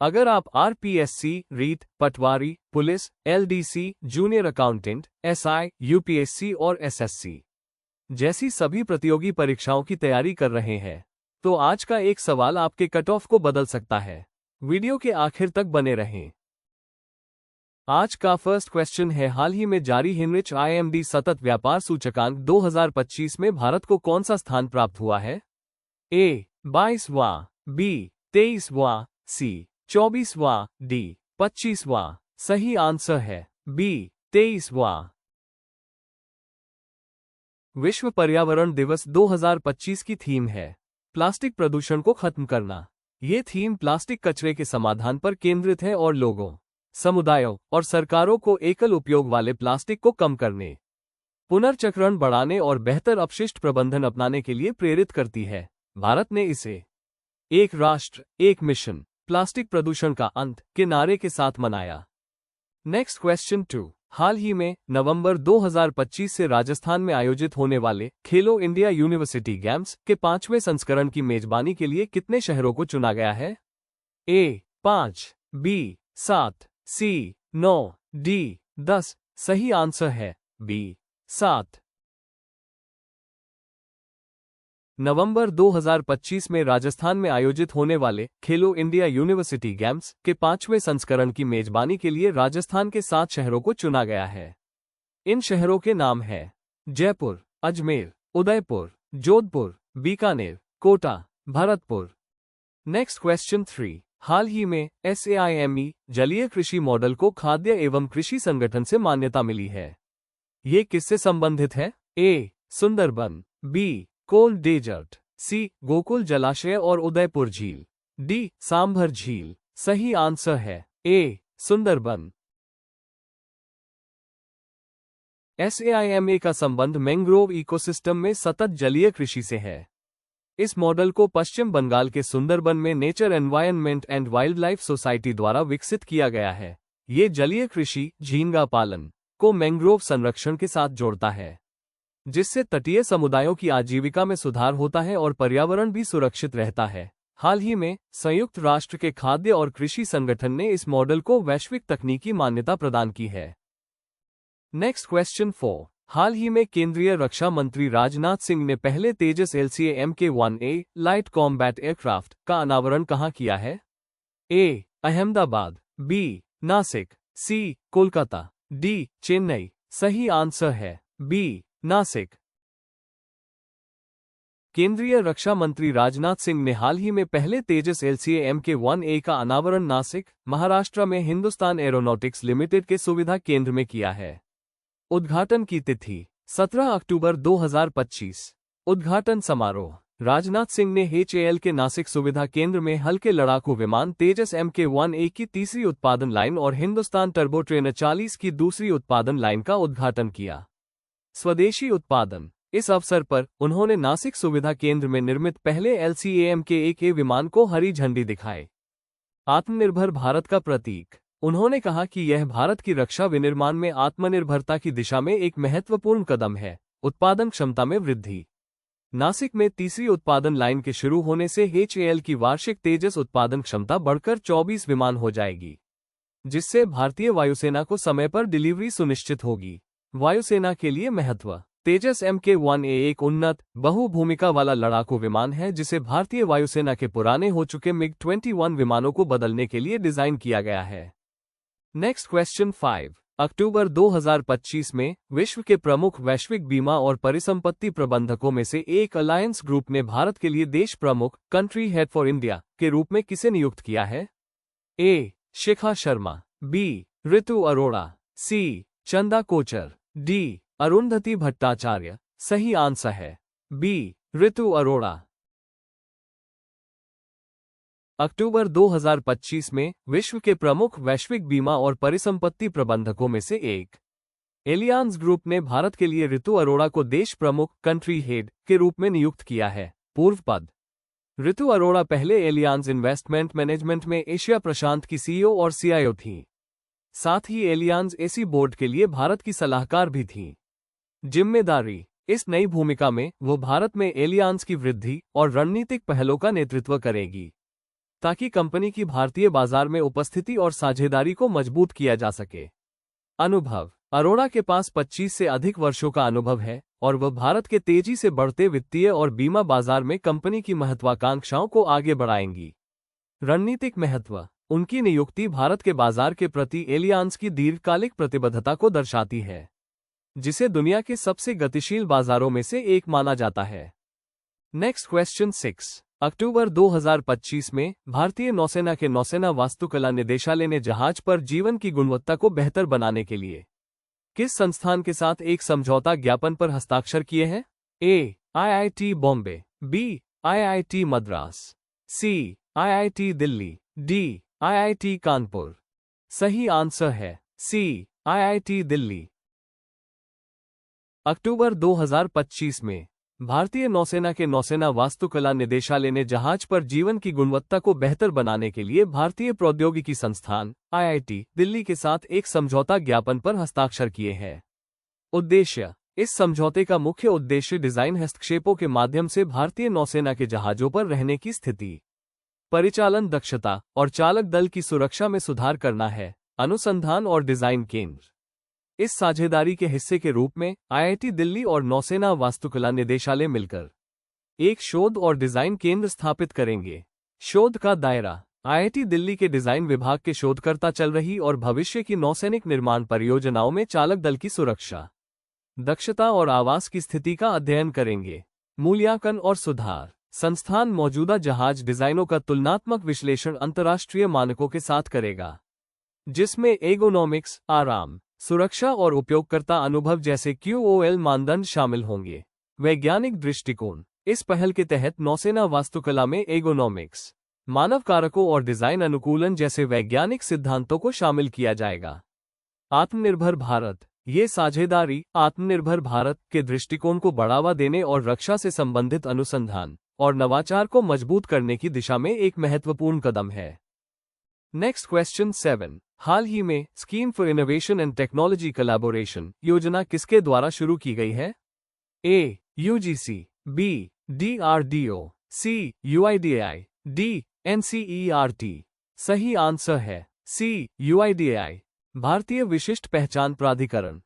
अगर आप RPSC, REET, Patwari, police, LDC, junior accountant, SI, UPSC और एसएससी जैसी सभी प्रतियोगी परीक्षाओं की तैयारी कर रहे हैं, तो आज का एक सवाल आपके कट ऑफ को बदल सकता है। वीडियो के आखिर तक बने रहें। आज का फर्स्ट क्वेश्चन है, हाल ही में जारी हिनरिच आईएमडी सतत व्यापार सूचकांक 2025 में भारत को कौन सा स्थान प्राप्त हुआ है? ए 22वां, बी 23वां, सी 24वां, डी 25वां। सही आंसर है बी 23वां। विश्व पर्यावरण दिवस 2025 की थीम है प्लास्टिक प्रदूषण को खत्म करना। ये थीम प्लास्टिक कचरे के समाधान पर केंद्रित है और लोगों, समुदायों और सरकारों को एकल उपयोग वाले प्लास्टिक को कम करने, पुनर्चक्रण बढ़ाने और बेहतर अपशिष्ट प्रबंधन अपनाने के लिए प्रेरित करती है। भारत ने इसे एक राष्ट्र एक मिशन प्लास्टिक प्रदूषण का अंत के नारे के साथ मनाया। नेक्स्ट क्वेश्चन 2, हाल ही में नवंबर 2025 से राजस्थान में आयोजित होने वाले खेलो इंडिया यूनिवर्सिटी गेम्स के 5वें संस्करण की मेजबानी के लिए कितने शहरों को चुना गया है? ए 5, बी 7, सी 9, डी 10। सही आंसर है बी 7। नवंबर 2025 में राजस्थान में आयोजित होने वाले खेलो इंडिया यूनिवर्सिटी गेम्स के 5वें संस्करण की मेजबानी के लिए राजस्थान के 7 शहरों को चुना गया है। इन शहरों के नाम हैं जयपुर, अजमेर, उदयपुर, जोधपुर, बीकानेर, कोटा, भरतपुर। नेक्स्ट क्वेश्चन 3, हाल ही में SAIME जलीय कृषि मॉडल को खाद्य एवं कृषि संगठन से मान्यता मिली है। ये किससे संबंधित है? ए सुंदरबन, बी कोल डेजर्ट, सी गोकुल जलाशय और उदयपुर झील, डी सांभर झील। सही आंसर है ए सुंदरबन। SAIME का संबंध मैंग्रोव इकोसिस्टम में सतत जलीय कृषि से है। इस मॉडल को पश्चिम बंगाल के सुंदरबन में nature environment and wild life society द्वारा विकसित किया गया है। ये जलीय कृषि, झींगा पालन को मैंग्रोव संरक्षण के साथ जोड़ता है, जिससे तटीय समुदायों की आजीविका में सुधार होता है और पर्यावरण भी सुरक्षित रहता है। हाल ही में संयुक्त राष्ट्र के खाद्य और कृषि संगठन ने इस मॉडल को वैश्विक तकनीकी मान्यता प्रदान की है। नेक्स्ट क्वेश्चन 4, हाल ही में केंद्रीय रक्षा मंत्री राजनाथ सिंह ने पहले तेजस LCA Mk-1A light combat aircraft का अनावरण कहाँ किया है? ए अहमदाबाद, बी नासिक, सी कोलकाता, डी चेन्नई। सही आंसर है बी नासिक। केंद्रीय रक्षा मंत्री राजनाथ सिंह ने हाल ही में पहले तेजस LCA Mk-1A का अनावरण नासिक, महाराष्ट्र में हिंदुस्तान एरोनॉटिक्स लिमिटेड के सुविधा केंद्र में किया है। उद्घाटन की तिथि 17 अक्टूबर 2025। उद्घाटन समारोह, राजनाथ सिंह ने HAL के नासिक सुविधा केंद्र में हल्के लड़ाकू विमान तेजस Mk-1A की तीसरी उत्पादन लाइन और हिंदुस्तान टर्बो ट्रेनर 40 की दूसरी उत्पादन लाइन का उद्घाटन किया। स्वदेशी उत्पादन। इस अवसर पर उन्होंने नासिक सुविधा केंद्र में निर्मित पहले LCA Mk-1A विमान को हरी झंडी दिखाई। आत्मनिर्भर भारत का प्रतीक। उन्होंने कहा कि यह भारत की रक्षा विनिर्माण में आत्मनिर्भरता की दिशा में एक महत्वपूर्ण कदम है। उत्पादन क्षमता में वृद्धि। नासिक में तीसरी उत्पादन लाइन के शुरू होने से HAL की वार्षिक तेजस उत्पादन क्षमता बढ़कर 24 विमान हो जाएगी, जिससे भारतीय वायुसेना को समय पर डिलीवरी सुनिश्चित होगी। वायुसेना के लिए महत्व। तेजस Mk-1A एक उन्नत, बहुभूमिका वाला लड़ाकू विमान है जिसे भारतीय वायुसेना के पुराने हो चुके MiG-21 विमानों को बदलने के लिए डिजाइन किया गया है। नेक्स्ट क्वेश्चन 5, अक्टूबर 2025 में विश्व के प्रमुख वैश्विक बीमा और परिसंपत्ति प्रबंधकों में से एक अलायंस ग्रुप ने भारत के लिए देश प्रमुख कंट्री हेड फॉर इंडिया के रूप में किसे नियुक्त किया है? ए शिखा शर्मा, बी ऋतु अरोड़ा, सी चंदा कोचर, डी अरुंधति भट्टाचार्य। सही आंसर है बी ऋतु अरोड़ा। अक्टूबर 2025 में विश्व के प्रमुख वैश्विक बीमा और परिसंपत्ति प्रबंधकों में से एक एलियांज ग्रुप ने भारत के लिए ऋतु अरोड़ा को देश प्रमुख कंट्री हेड के रूप में नियुक्त किया है। पूर्व पद। ऋतु अरोड़ा पहले एलियांज इन्वेस्टमेंट मैनेजमेंट में एशिया प्रशांत की CEO और CIO थी। साथ ही एलियांज AC बोर्ड के लिए भारत की सलाहकार भी थी। जिम्मेदारी। इस नई भूमिका में वो भारत में एलियांज की वृद्धि और रणनीतिक पहलों का नेतृत्व करेगी। ताकि कंपनी की भारतीय बाजार में उपस्थिति और साझेदारी को मजबूत किया जा सके। अनुभव। अरोड़ा के पास 25 से अधिक वर्षों का अनुभव है और वह भारत के तेजी से बढ़ते वित्तीय और बीमा बाजार में कंपनी की महत्वाकांक्षाओं को आगे बढ़ाएंगी। रणनीतिक महत्व। उनकी नियुक्ति भारत के बाजार के प्रति एलियांस की दीर्घकालिक प्रतिबद्धता को दर्शाती है, जिसे दुनिया के सबसे गतिशील बाजारों में से एक माना जाता है। Next question 6। अक्टूबर 2025 में भारतीय नौसेना के नौसेना वास्तुकला निदेशालय ने जहाज पर जीवन की गुणवत्ता को बेहतर बनाने के लिए किस संस्थान के साथ एक समझौता ज्ञापन पर हस्ताक्षर किए हैं? A. IIT Bombay, B. IIT Madras, C. IIT Delhi, D. IIT Kanpur. सही आंसर है सी. IIT दिल्ली। अक्टूबर 2025 में भारतीय नौसेना के नौसेना वास्तुकला निदेशालय ने जहाज पर जीवन की गुणवत्ता को बेहतर बनाने के लिए भारतीय प्रौद्योगिकी संस्थान IIT दिल्ली के साथ एक समझौता ज्ञापन पर हस्ताक्षर किए हैं। उद्देश्य। इस समझौते का मुख्य उद्देश्य डिजाइन हस्तक्षेपों के माध्यम से भारतीय नौसेना के जहाजों पर रहने की स्थिति, परिचालन दक्षता और चालक दल की सुरक्षा में सुधार करना है। अनुसंधान और डिजाइन केंद्र। इस साझेदारी के हिस्से के रूप में IIT दिल्ली और नौसेना वास्तुकला निदेशालय मिलकर एक शोध और डिजाइन केंद्र स्थापित करेंगे। शोध का दायरा। IIT दिल्ली के डिजाइन विभाग के शोधकर्ता चल रही और भविष्य की नौसैनिक निर्माण परियोजनाओं में चालक दल की सुरक्षा, दक्षता और आवास की स्थिति का अध्ययन करेंगे। मूल्यांकन और सुधार। संस्थान मौजूदा जहाज डिजाइनों का तुलनात्मक विश्लेषण अंतर्राष्ट्रीय मानकों के साथ करेगा, जिसमें एर्गोनॉमिक्स, आराम, सुरक्षा और उपयोगकर्ता अनुभव जैसे QoL मानदंड शामिल होंगे। वैज्ञानिक दृष्टिकोण। इस पहल के तहत नौसेना वास्तुकला में एर्गोनॉमिक्स, मानव कारकों और डिजाइन अनुकूलन जैसे वैज्ञानिक सिद्धांतों को शामिल किया जाएगा। आत्मनिर्भर भारत। ये साझेदारी आत्मनिर्भर भारत के दृष्टिकोण को बढ़ावा देने और रक्षा से संबंधित अनुसंधान और नवाचार को मजबूत करने की दिशा में एक महत्वपूर्ण कदम है। Next question 7। हाल ही में scheme for innovation and technology collaboration योजना किसके द्वारा शुरू की गई है? A. UGC, B. DRDO, C. UIDAI, D. NCERT। सही आंसर है सी. UIDAI। भारतीय विशिष्ट पहचान प्राधिकरण।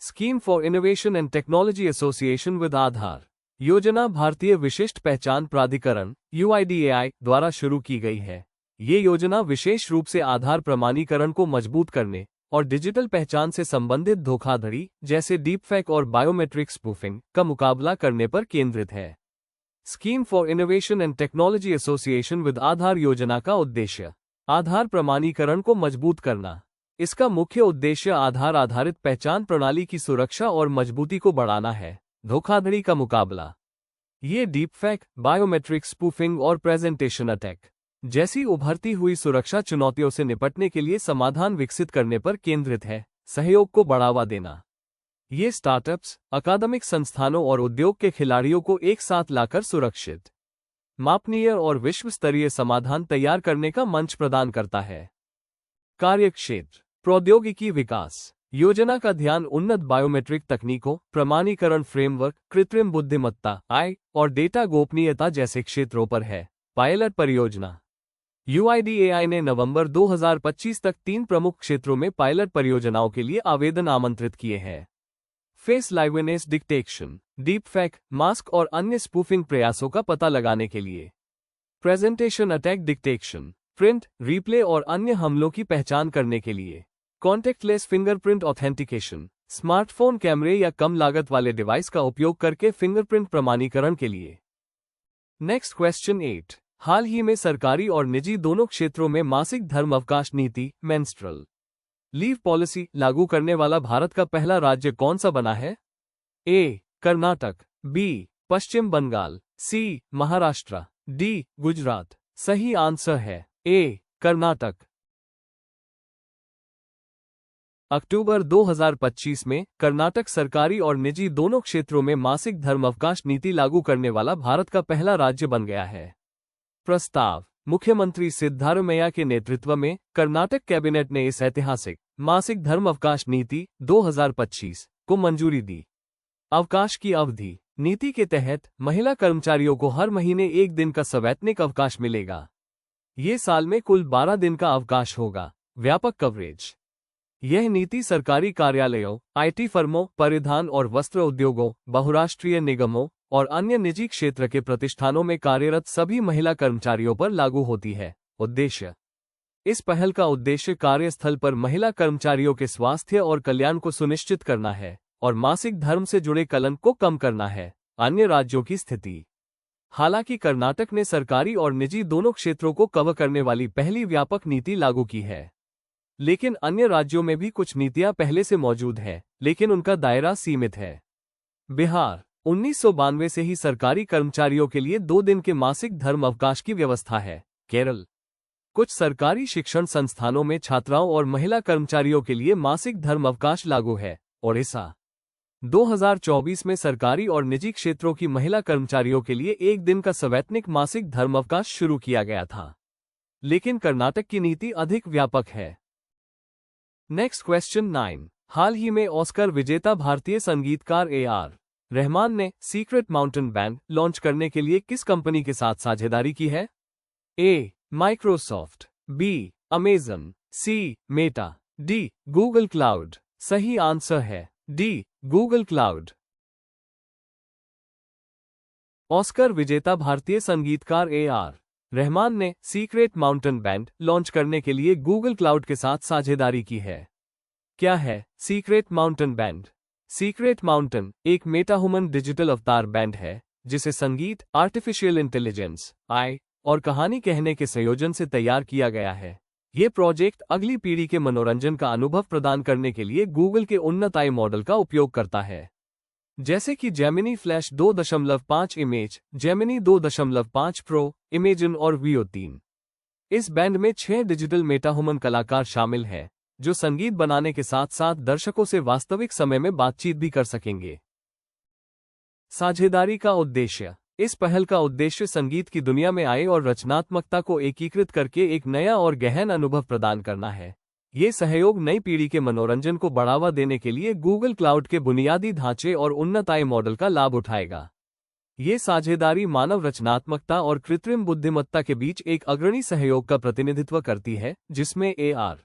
Scheme for innovation and technology association with Aadhaar योजना भारतीय विशिष्ट पहचान प्राधिकरण UIDAI द्वारा शुरू की गई है। ये योजना विशेष रूप से आधार प्रमाणीकरण को मजबूत करने और डिजिटल पहचान से संबंधित धोखाधड़ी जैसे डीपफेक और बायोमेट्रिक स्पूफिंग का मुकाबला करने पर केंद्रित है। Scheme for innovation and technology association with Aadhaar योजना का उद्देश्य आधार प्रमाणीकरण को मजबूत करना। इसका मुख्य उद्देश्य आधार आधारित पहचान प्रणाली की सुरक्षा और मजबूती को बढ़ाना है। धोखाधड़ी का मुकाबला। ये डीपफेक, बायोमेट्रिक स्पूफिंग और प्रेजेंटेशन अटैक जैसी उभरती हुई सुरक्षा चुनौतियों से निपटने के लिए समाधान विकसित करने पर केंद्रित है। सहयोग को बढ़ावा देना। ये स्टार्टअप्स, अकादमिक संस्थानों और उद्योग के खिलाड़ियों को एक साथ लाकर सुरक्षित, मापनीय और विश्व स्तरीय समाधान तैयार करने का मंच प्रदान करता है। कार्यक्षेत्र। प्रौद्योगिकी विकास। योजना का ध्यान उन्नत बायोमेट्रिक तकनीकों, प्रमाणीकरण फ्रेमवर्क, कृत्रिम बुद्धिमत्ता AI और डेटा गोपनीयता जैसे क्षेत्रों पर है। पायलट परियोजना। UIDAI ने नवंबर 2025 तक 3 प्रमुख क्षेत्रों में पायलट परियोजनाओं के लिए आवेदन आमंत्रित किए हैं। Face liveness detection, deepfake, mask और अन्य स्पूफिंग प्रयासों का पता लगाने के लिए। Presentation attack detection, print, replay और अन्य हमलों की पहचान करने के लिए। कॉन्टेक्टलेस फिंगरप्रिंट ऑथेंटिकेशन, स्मार्टफोन कैमरे या कम लागत वाले डिवाइस का उपयोग करके फिंगरप्रिंट प्रमाणीकरण के लिए। Next question 8। हाल ही में सरकारी और निजी दोनों क्षेत्रों में मासिक धर्म अवकाश नीति मेंस्ट्रुअल लीव पॉलिसी लागू करने वाला भारत का पहला राज्य कौन सा बना है? ए. कर्नाटक, बी. पश्चिम बंगाल, सी. महाराष्ट्र, डी. गुजरात। सही आंसर है ए. कर्नाटक। अक्टूबर 2025 में कर्नाटक सरकारी और निजी दोनों क्षेत्रों में मासिक धर्म अवकाश नीति लागू करने वाला भारत का पहला राज्य बन गया है। प्रस्ताव। मुख्यमंत्री सिद्धारमैया के नेतृत्व में कर्नाटक कैबिनेट ने इस ऐतिहासिक मासिक धर्म अवकाश नीति 2025 को मंजूरी दी। अवकाश की अवधि नीति के तहत महिला कर्मचारियों को हर महीने 1 दिन का सवैतनिक अवकाश मिलेगा। ये साल में कुल 12 दिन का अवकाश होगा। व्यापक कवरेज। यह नीति सरकारी कार्यालयों, आईटी फर्मों, परिधान और वस्त्र उद्योगों, बहुराष्ट्रीय निगमों और अन्य निजी क्षेत्र के प्रतिष्ठानों में कार्यरत सभी महिला कर्मचारियों पर लागू होती है। उद्देश्य। इस पहल का उद्देश्य कार्यस्थल पर महिला कर्मचारियों के स्वास्थ्य और कल्याण को सुनिश्चित करना है और मासिक धर्म से जुड़े कलंक को कम करना है। अन्य राज्यों की स्थिति। हालांकि कर्नाटक ने सरकारी और निजी दोनों क्षेत्रों को कवर करने वाली पहली व्यापक नीति लागू की है, लेकिन अन्य राज्यों में भी कुछ नीतियां पहले से मौजूद हैं, लेकिन उनका दायरा सीमित है। बिहार। 1992 से ही सरकारी कर्मचारियों के लिए 2 दिन के मासिक धर्म अवकाश की व्यवस्था है। केरल। कुछ सरकारी शिक्षण संस्थानों में छात्राओं और महिला कर्मचारियों के लिए मासिक धर्म अवकाश लागू है। ओडिशा। 2024 में सरकारी और निजी क्षेत्रों की महिला कर्मचारियों के लिए 1 दिन का सवैतनिक मासिक धर्म अवकाश शुरू किया गया था, लेकिन कर्नाटक की नीति अधिक व्यापक है। Next question 9। हाल ही में ऑस्कर विजेता भारतीय संगीतकार ए.आर. रहमान ने सीक्रेट माउंटेन बैंड लॉन्च करने के लिए किस कंपनी के साथ साझेदारी की है? A. Microsoft, B. Amazon, C. Meta, D. Google cloud. सही आंसर है डी. Google cloud. ऑस्कर विजेता भारतीय संगीतकार ए.आर. रहमान ने सीक्रेट माउंटेन बैंड लॉन्च करने के लिए गूगल क्लाउड के साथ साझेदारी की है। क्या है secret mountain band? Secret mountain एक मेटाह्यूमन डिजिटल अवतार बैंड है जिसे संगीत, आर्टिफिशियल इंटेलिजेंस, AI और कहानी कहने के संयोजन से तैयार किया गया है। ये प्रोजेक्ट अगली पीढ़ी के मनोरंजन का अनुभव प्रदान करने के लिए गूगल के उन्नत AI मॉडल का उपयोग करता है, जैसे कि Gemini flash 2.5 image, Gemini 2.5 pro, imagine और Veo 3। इस बैंड में 6 डिजिटल मेटाह्यूमन कलाकार शामिल हैं, जो संगीत बनाने के साथ साथ दर्शकों से वास्तविक समय में बातचीत भी कर सकेंगे। साझेदारी का उद्देश्य। इस पहल का उद्देश्य संगीत की दुनिया में आए और रचनात्मकता को एकीकृत करके एक नया और गहन अनुभव प्रदान करना है। ये सहयोग नई पीढ़ी के मनोरंजन को बढ़ावा देने के लिए गूगल क्लाउड के बुनियादी ढांचे और उन्नत AI मॉडल का लाभ उठाएगा। ये साझेदारी मानव रचनात्मकता और कृत्रिम बुद्धिमत्ता के बीच एक अग्रणी सहयोग का प्रतिनिधित्व करती है, जिसमें ए.आर.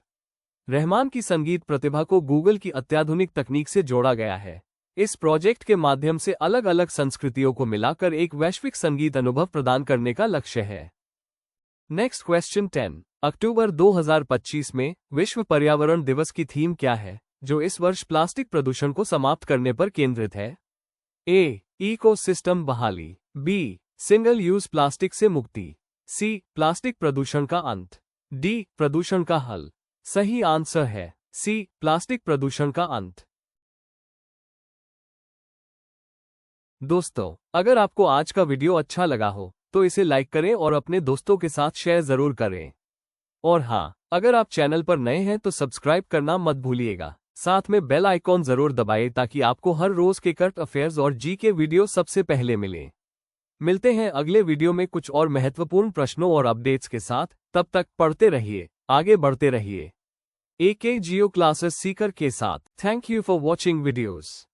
रहमान की संगीत प्रतिभा को गूगल की अत्याधुनिक तकनीक से जोड़ा गया है। इस प्रोजेक्ट के माध्यम से अलग अलग संस्कृतियों को मिलाकर एक वैश्विक संगीत अनुभव प्रदान करने का लक्ष्य है। Next question 10। अक्टूबर 2025 में विश्व पर्यावरण दिवस की थीम क्या है, जो इस वर्ष प्लास्टिक प्रदूषण को समाप्त करने पर केंद्रित है? ए. इकोसिस्टम बहाली, बी. सिंगल यूज प्लास्टिक से मुक्ति, सी. प्लास्टिक प्रदूषण का अंत, डी. प्रदूषण का हल। सही आंसर है सी. प्लास्टिक प्रदूषण का अंत। दोस्तों, अगर आपको आज का वीडियो अच्छा लगा हो तो इसे लाइक करें और अपने दोस्तों के साथ शेयर जरूर करें। और हाँ, अगर आप चैनल पर नए हैं तो सब्सक्राइब करना मत भूलिएगा। साथ में बेल आइकॉन जरूर दबाएं ताकि आपको हर रोज के करंट अफेयर्स और जीके वीडियो सबसे पहले मिले। मिलते हैं अगले वीडियो में कुछ और महत्वपूर्ण प्रश्नों और अपडेट्स के साथ। तब तक पढ़ते रहिए, आगे बढ़ते रहिए। AK जियो क्लासेस सीकर के साथ। Thank you for watching videos.